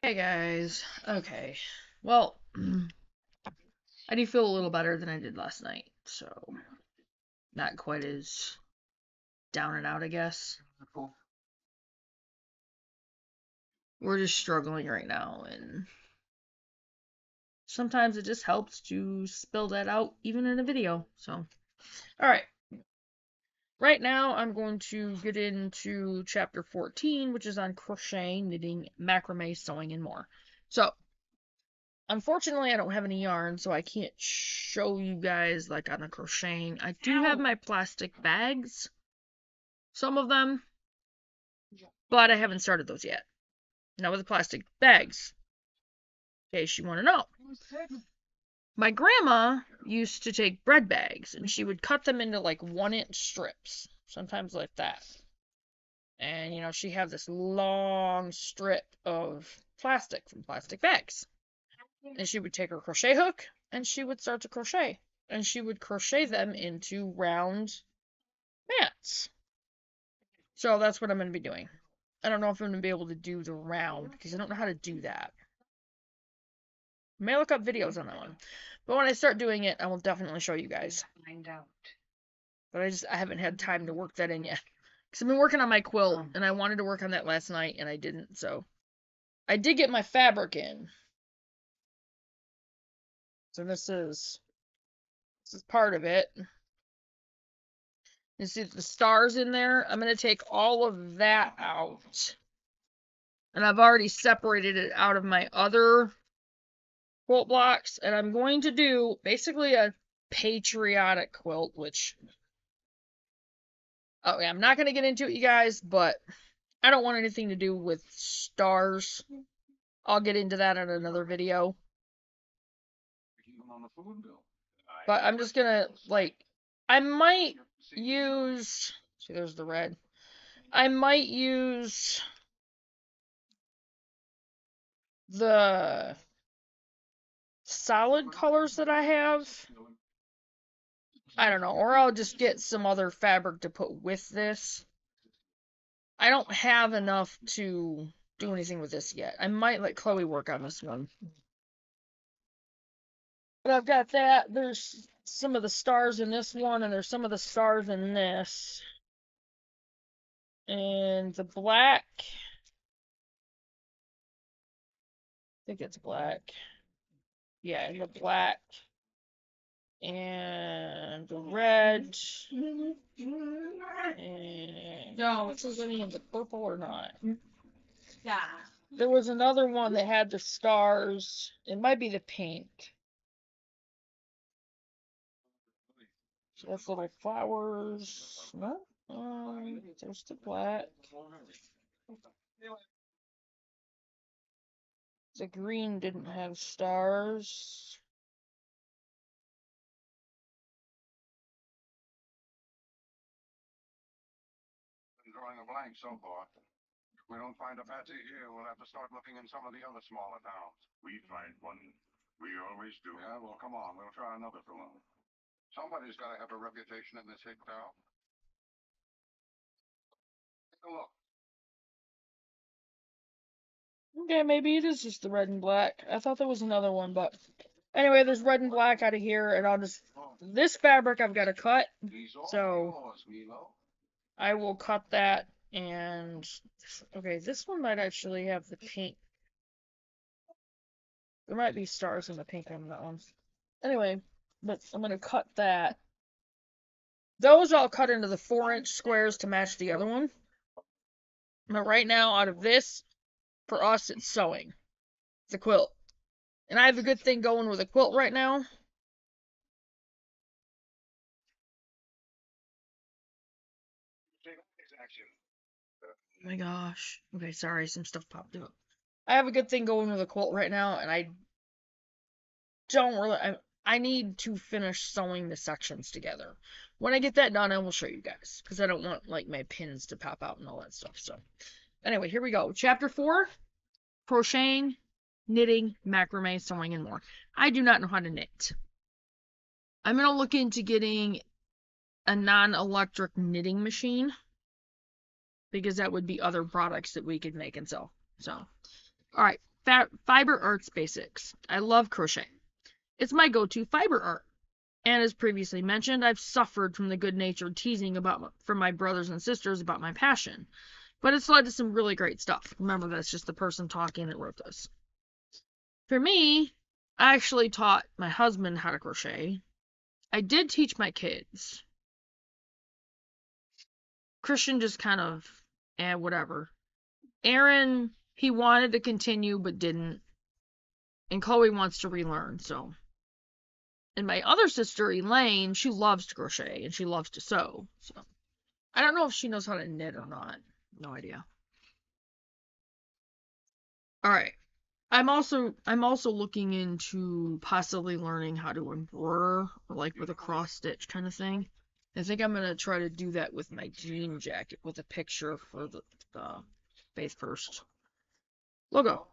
Hey guys. Okay. Well, I do feel a little better than I did last night, so not quite as down and out, I guess. We're just struggling right now, and sometimes it just helps to spill that out even in a video. So, alright. Right now, I'm going to get into chapter 14, which is on crochet, knitting, macrame, sewing, and more. So, unfortunately, I don't have any yarn, so I can't show you guys like on the crocheting. I do have my plastic bags, some of them, but I haven't started those yet. Now with the plastic bags, in case you want to know. My grandma used to take bread bags, and she would cut them into like 1-inch strips, sometimes like that. And, you know, she had this long strip of plastic from plastic bags. And she would take her crochet hook, and she would start to crochet. And she would crochet them into round mats. So that's what I'm going to be doing. I don't know if I'm going to be able to do the round, because I don't know how to do that. I may look up videos on that one. But when I start doing it, I will definitely show you guys. Find out. But I haven't had time to work that in yet. Because I've been working on my quilt, and I wanted to work on that last night, and I didn't, so. I did get my fabric in. So this is part of it. You see the stars in there? I'm going to take all of that out. And I've already separated it out of my other quilt blocks. And I'm going to do basically a patriotic quilt, which... Oh, yeah, I'm not going to get into it, you guys, but I don't want anything to do with stars. I'll get into that in another video. But I'm just going to, like... I might use... See, there's the red. I might use the solid colors that I have. I don't know, or I'll just get some other fabric to put with this. I don't have enough to do anything with this yet. I might let Chloe work on this one. But I've got that. There's some of the stars in this one, and there's some of the stars in this. And the black... I think it's black. Yeah, and the black. And the red. And no, it says any of the purple or not. Yeah. There was another one that had the stars. It might be the pink. So that's little flowers. No. There's the black. The green didn't have stars. Drawing a blank so far. If we don't find a Patsy here, we'll have to start looking in some of the other smaller towns. We find one. We always do. Yeah, well, come on. We'll try another saloon. Somebody's got to have a reputation in this hick town. Take a look. Okay, maybe it is just the red and black. I thought there was another one, but anyway, there's red and black out of here, and I'll just... This fabric I've got to cut, so I will cut that, and... Okay, this one might actually have the pink. There might be stars in the pink on that one. Anyway, but I'm going to cut that. Those I'll cut into the 4-inch squares to match the other one. But right now, out of this, for us, it's sewing. It's a quilt. And I have a good thing going with a quilt right now. Oh my gosh. Okay, sorry, some stuff popped up. I have a good thing going with a quilt right now, and I don't really... I need to finish sewing the sections together. When I get that done, I will show you guys, because I don't want, like, my pins to pop out and all that stuff, so... Anyway, here we go. Chapter 4, crocheting, knitting, macrame, sewing, and more. I do not know how to knit. I'm going to look into getting a non-electric knitting machine, because that would be other products that we could make and sell. So, alright. Fiber Arts Basics. I love crochet. It's my go-to fiber art. And as previously mentioned, I've suffered from the good-natured teasing from my brothers and sisters about my passion. But it's led to some really great stuff. Remember, that's just the person talking that wrote this. For me, I actually taught my husband how to crochet. I did teach my kids. Christian just kind of, whatever. Aaron, he wanted to continue but didn't. And Chloe wants to relearn, so. And my other sister, Elaine, she loves to crochet and she loves to sew. So I don't know if she knows how to knit or not. No idea. All right. I'm also looking into possibly learning how to embroider, or like with a cross stitch kind of thing. I think I'm gonna try to do that with my jean jacket with a picture for the Faith First logo.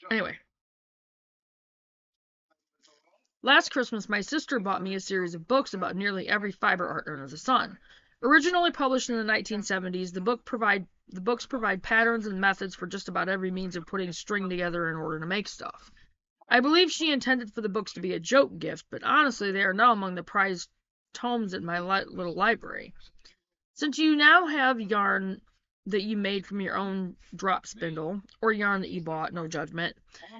Anyway, last Christmas my sister bought me a series of books about nearly every fiber art under the sun. Originally published in the 1970s, the books provide patterns and methods for just about every means of putting string together in order to make stuff. I believe she intended for the books to be a joke gift, but honestly they are now among the prized tomes in my little library. Since you now have yarn that you made from your own drop spindle, or yarn that you bought, no judgment,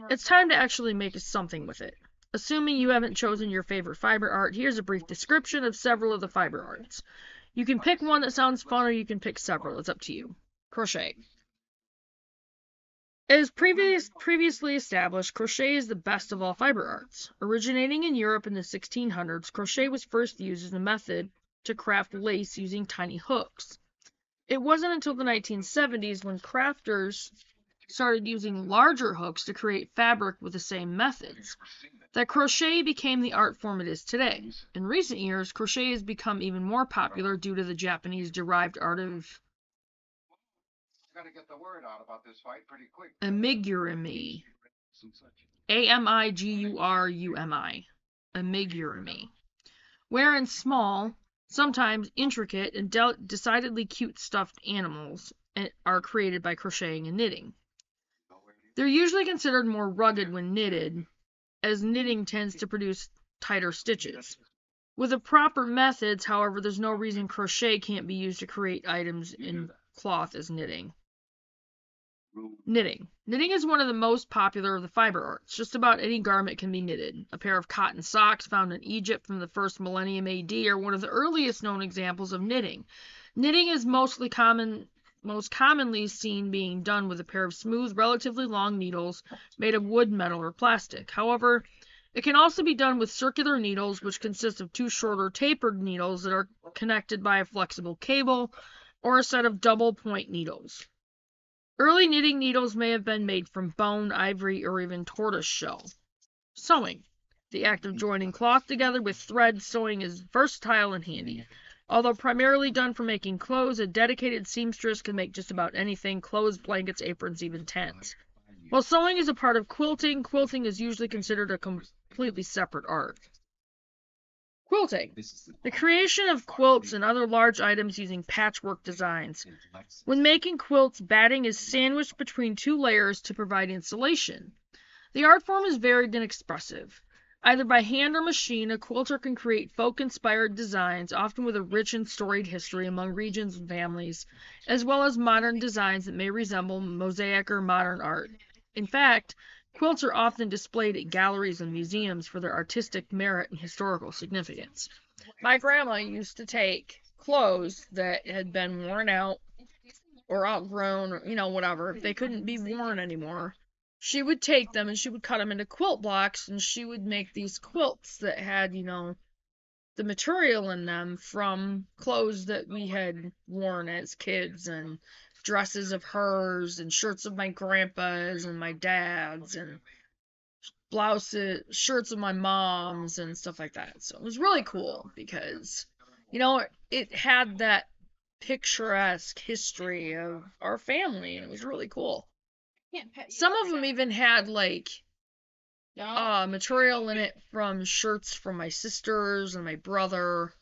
it's time to actually make something with it. Assuming you haven't chosen your favorite fiber art, here's a brief description of several of the fiber arts. You can pick one that sounds fun, or you can pick several. It's up to you. Crochet. As previously established, crochet is the best of all fiber arts. Originating in Europe in the 1600s, crochet was first used as a method to craft lace using tiny hooks. It wasn't until the 1970s when crafters started using larger hooks to create fabric with the same methods that crochet became the art form it is today. In recent years, crochet has become even more popular due to the Japanese-derived art of amigurumi. Amigurumi. Amigurumi. Wherein small, sometimes intricate, and decidedly cute stuffed animals are created by crocheting and knitting. They're usually considered more rugged when knitted, as knitting tends to produce tighter stitches. With the proper methods, however, there's no reason crochet can't be used to create items in cloth as knitting. Knitting. Knitting is one of the most popular of the fiber arts. Just about any garment can be knitted. A pair of cotton socks found in Egypt from the first millennium AD are one of the earliest known examples of knitting. Knitting is most commonly seen being done with a pair of smooth, relatively long needles made of wood, metal, or plastic. However, it can also be done with circular needles, which consist of two shorter tapered needles that are connected by a flexible cable, or a set of double point needles. Early knitting needles may have been made from bone, ivory, or even tortoise shell. Sewing. The act of joining cloth together with thread sewing is versatile and handy. Although primarily done for making clothes, a dedicated seamstress can make just about anything: clothes, blankets, aprons, even tents. While sewing is a part of quilting, quilting is usually considered a completely separate art. Quilting. The creation of quilts and other large items using patchwork designs. When making quilts, batting is sandwiched between two layers to provide insulation. The art form is varied and expressive. Either by hand or machine, a quilter can create folk-inspired designs, often with a rich and storied history among regions and families, as well as modern designs that may resemble mosaic or modern art. In fact, quilts are often displayed at galleries and museums for their artistic merit and historical significance. My grandma used to take clothes that had been worn out or outgrown, or whatever, if they couldn't be worn anymore. She would take them and she would cut them into quilt blocks, and she would make these quilts that had, the material in them from clothes that we had worn as kids, and dresses of hers, and shirts of my grandpa's and my dad's, and blouses, shirts of my mom's, and stuff like that. So it was really cool because, it had that picturesque history of our family, and it was really cool. Some of them even had material in it from shirts from my sisters and my brother,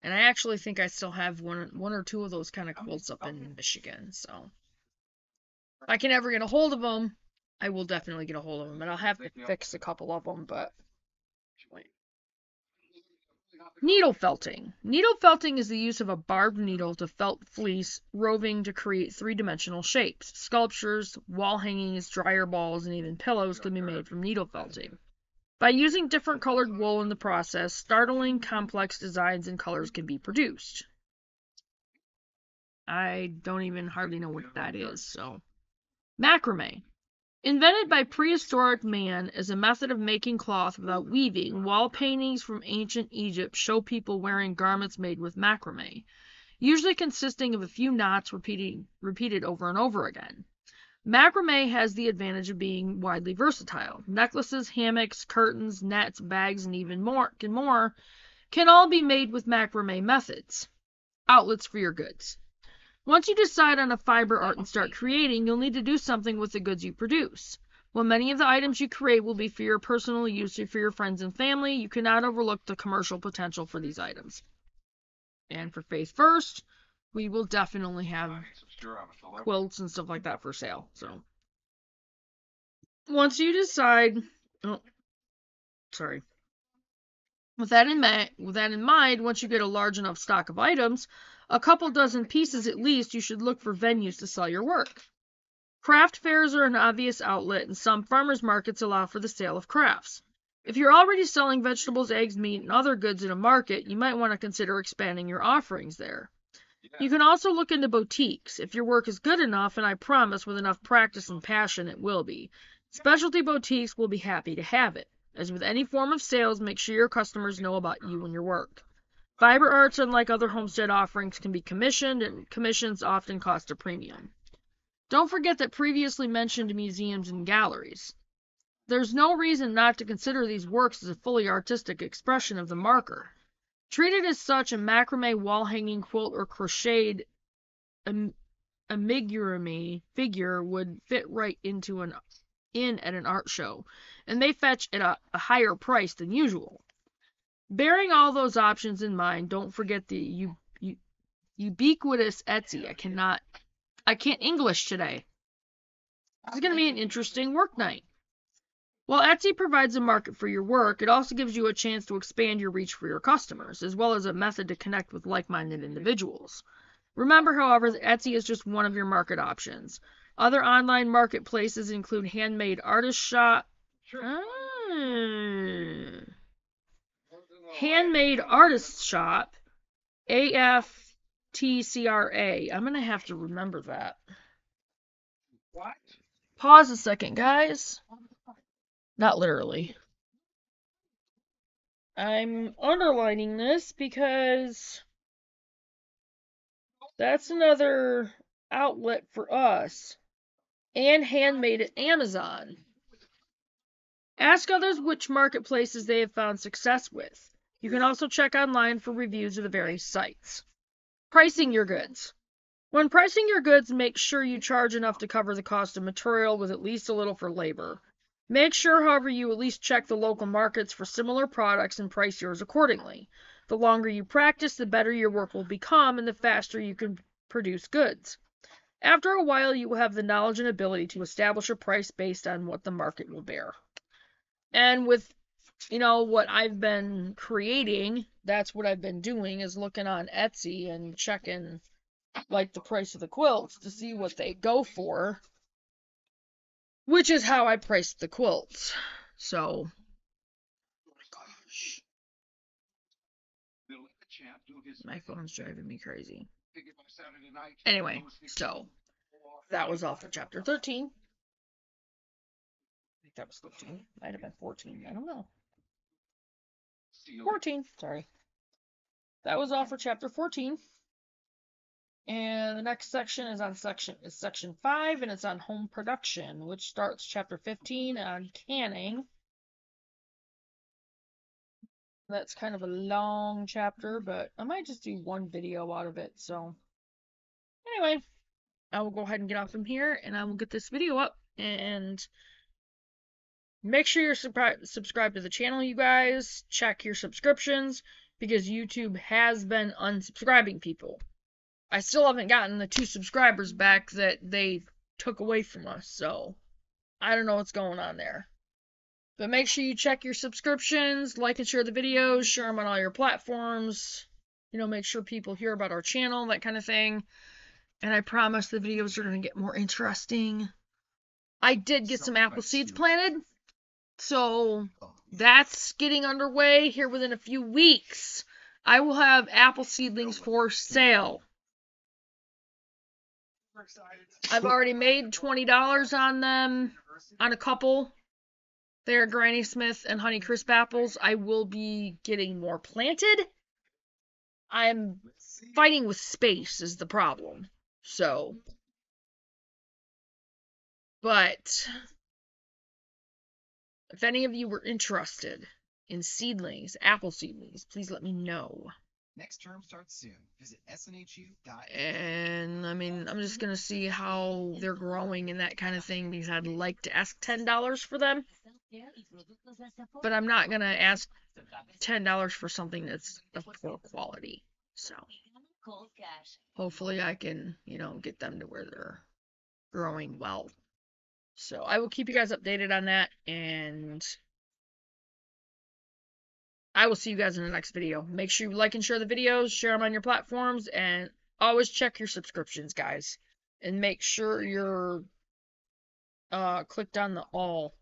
and I actually think I still have one or two of those kind of quilts up in Michigan. So if I can ever get a hold of them, I will definitely get a hold of them, and I'll have to fix a couple of them, but wait. Needle felting. Needle felting is the use of a barbed needle to felt fleece roving to create three-dimensional shapes. Sculptures, wall hangings, dryer balls, and even pillows can be made from needle felting. By using different colored wool in the process, startling, complex designs and colors can be produced. I don't even hardly know what that is, so. Macrame. Invented by prehistoric man as a method of making cloth without weaving, wall paintings from ancient Egypt show people wearing garments made with macrame, usually consisting of a few knots repeated over and over again. Macrame has the advantage of being widely versatile. Necklaces, hammocks, curtains, nets, bags, and even more can all be made with macrame methods. Outlets for your goods. Once you decide on a fiber art and start creating, you'll need to do something with the goods you produce. While many of the items you create will be for your personal use or for your friends and family, you cannot overlook the commercial potential for these items. And for Faith First, we will definitely have quilts and stuff like that for sale. So once you decide, with that in mind, once you get a large enough stock of items, a couple dozen pieces at least, you should look for venues to sell your work. Craft fairs are an obvious outlet, and some farmers markets allow for the sale of crafts. If you're already selling vegetables, eggs, meat, and other goods in a market, you might want to consider expanding your offerings there. You can also look into boutiques, if your work is good enough, and I promise with enough practice and passion it will be. Specialty boutiques will be happy to have it. As with any form of sales, make sure your customers know about you and your work. Fiber arts, unlike other homestead offerings, can be commissioned, and commissions often cost a premium. Don't forget that previously mentioned museums and galleries. There's no reason not to consider these works as a fully artistic expression of the marker. Treated as such, a macrame wall-hanging quilt or crocheted amigurumi figure would fit right into at an art show, and they fetch at a higher price than usual. Bearing all those options in mind, don't forget the ubiquitous Etsy. I can't English today. It's going to be an interesting work night. While Etsy provides a market for your work, it also gives you a chance to expand your reach for your customers, as well as a method to connect with like-minded individuals. Remember, however, that Etsy is just one of your market options. Other online marketplaces include Handmade Artist Shop. Handmade Artist Shop, AFTCRA. I'm going to have to remember that. What? Pause a second, guys. Not literally. I'm underlining this because that's another outlet for us. And Handmade at Amazon. Ask others which marketplaces they have found success with. You can also check online for reviews of the various sites. Pricing your goods. When pricing your goods, make sure you charge enough to cover the cost of material with at least a little for labor. Make sure, however, you at least check the local markets for similar products and price yours accordingly. The longer you practice, the better your work will become and the faster you can produce goods. After a while, you will have the knowledge and ability to establish a price based on what the market will bear. And with, what I've been creating, that's what I've been doing, is looking on Etsy and checking, like, the price of the quilts to see what they go for. Which is how I priced the quilts. So, oh my gosh. My phone's driving me crazy. Anyway, so, that was all for chapter 13. I think that was 13. Might have been 14. I don't know. 14, sorry. That was all for chapter 14. And the next section is section 5, and it's on home production, which starts chapter 15 on canning. That's kind of a long chapter, but I might just do one video out of it. So anyway, I will go ahead and get off from here, and I will get this video up. And make sure you're subscribed to the channel, you guys. Check your subscriptions, because YouTube has been unsubscribing people. I still haven't gotten the 2 subscribers back that they took away from us, so I don't know what's going on there. But make sure you check your subscriptions, like and share the videos, share them on all your platforms. You know, make sure people hear about our channel, that kind of thing. And I promise the videos are going to get more interesting. I did get some apple seeds planted, so that's getting underway here within a few weeks. I will have apple seedlings for sale. I've already made $20 on them, on a couple. They're Granny Smith and Honey Crisp apples. I will be getting more planted. I'm fighting with space is the problem. So, but if any of you were interested in seedlings, apple seedlings, please let me know. Next term starts soon. Visit snhu.edu. And I mean, I'm just gonna see how they're growing and that kind of thing because I'd like to ask $10 for them, but I'm not gonna ask $10 for something that's of poor quality. So hopefully I can, you know, get them to where they're growing well. So I will keep you guys updated on that, and I will see you guys in the next video. Make sure you like and share the videos, share them on your platforms, and always check your subscriptions, guys. And make sure you're clicked on the all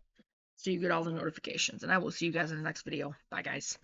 so you get all the notifications. And I will see you guys in the next video. Bye, guys.